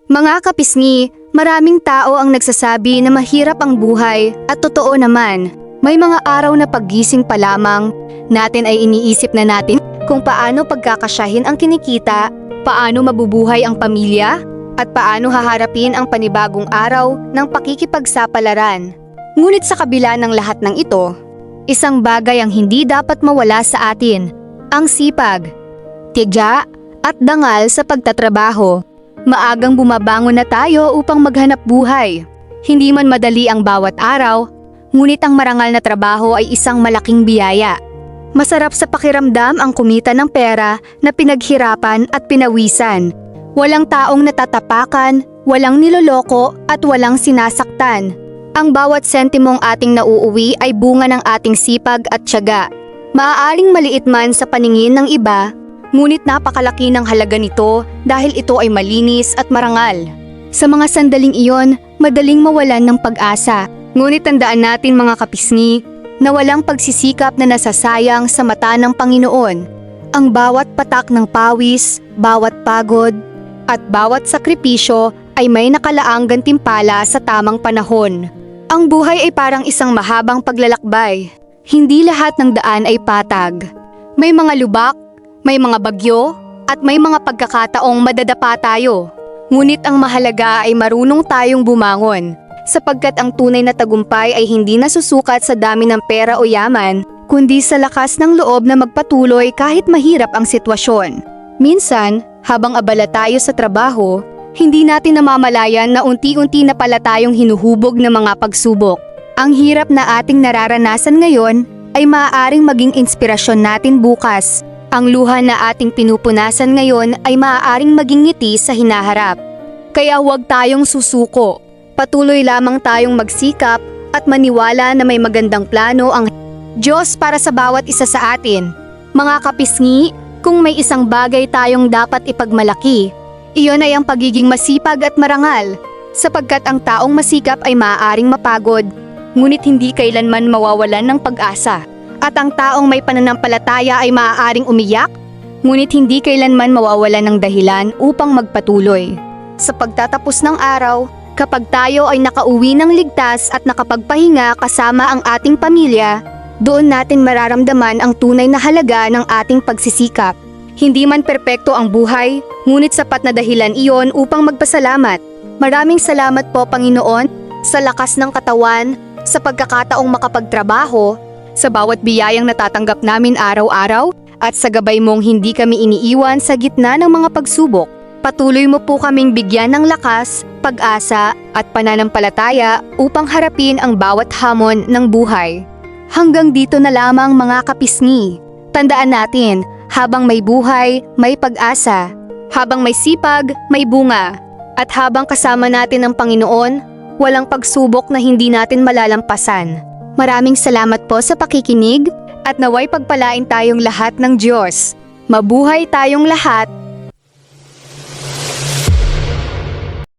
Mga kapisngi, maraming tao ang nagsasabi na mahirap ang buhay at totoo naman. May mga araw na paggising pa lamang, natin ay iniisip na natin kung paano pagkakasyahin ang kinikita, paano mabubuhay ang pamilya, at paano haharapin ang panibagong araw ng pakikipagsapalaran. Ngunit sa kabila ng lahat ng ito, isang bagay ang hindi dapat mawala sa atin, ang sipag, tiyaga at dangal sa pagtatrabaho. Maagang bumabangon na tayo upang maghanap buhay. Hindi man madali ang bawat araw, ngunit ang marangal na trabaho ay isang malaking biyaya. Masarap sa pakiramdam ang kumita ng pera na pinaghirapan at pinawisan. Walang taong natatapakan, walang niloloko at walang sinasaktan. Ang bawat sentimong ating nauuwi ay bunga ng ating sipag at tiyaga. Maaaring maliit man sa paningin ng iba, ngunit napakalaki ng halaga nito dahil ito ay malinis at marangal. Sa mga sandaling iyon, madaling mawalan ng pag-asa. Ngunit tandaan natin mga kapisngi na walang pagsisikap na nasasayang sa mata ng Panginoon. Ang bawat patak ng pawis, bawat pagod, at bawat sakripisyo ay may nakalaang gantimpala sa tamang panahon. Ang buhay ay parang isang mahabang paglalakbay. Hindi lahat ng daan ay patag. May mga lubak, may mga bagyo, at may mga pagkakataong madadapa tayo. Ngunit ang mahalaga ay marunong tayong bumangon, sapagkat ang tunay na tagumpay ay hindi nasusukat sa dami ng pera o yaman, kundi sa lakas ng loob na magpatuloy kahit mahirap ang sitwasyon. Minsan, habang abala tayo sa trabaho, hindi natin namamalayan na unti-unti na pala tayong hinuhubog ng mga pagsubok. Ang hirap na ating nararanasan ngayon ay maaaring maging inspirasyon natin bukas. Ang luha na ating pinupunasan ngayon ay maaaring maging ngiti sa hinaharap. Kaya huwag tayong susuko. Patuloy lamang tayong magsikap at maniwala na may magandang plano ang Diyos para sa bawat isa sa atin. Mga kapisngi, kung may isang bagay tayong dapat ipagmalaki, iyon ay ang pagiging masipag at marangal, sapagkat ang taong masikap ay maaaring mapagod, ngunit hindi kailanman mawawalan ng pag-asa. At ang taong may pananampalataya ay maaaring umiyak, ngunit hindi kailanman mawawalan ng dahilan upang magpatuloy. Sa pagtatapos ng araw, kapag tayo ay nakauwi ng ligtas at nakapagpahinga kasama ang ating pamilya, doon natin mararamdaman ang tunay na halaga ng ating pagsisikap. Hindi man perpekto ang buhay, ngunit sapat na dahilan iyon upang magpasalamat. Maraming salamat po Panginoon sa lakas ng katawan, sa pagkakataong makapagtrabaho, sa bawat biyayang natatanggap namin araw-araw, at sa gabay mong hindi kami iniiwan sa gitna ng mga pagsubok. Patuloy mo po kaming bigyan ng lakas, pag-asa at pananampalataya upang harapin ang bawat hamon ng buhay. Hanggang dito na lamang mga kapisngi. Tandaan natin, habang may buhay, may pag-asa. Habang may sipag, may bunga. At habang kasama natin ang Panginoon, walang pagsubok na hindi natin malalampasan. Maraming salamat po sa pakikinig at naway pagpalain tayong lahat ng Diyos. Mabuhay tayong lahat!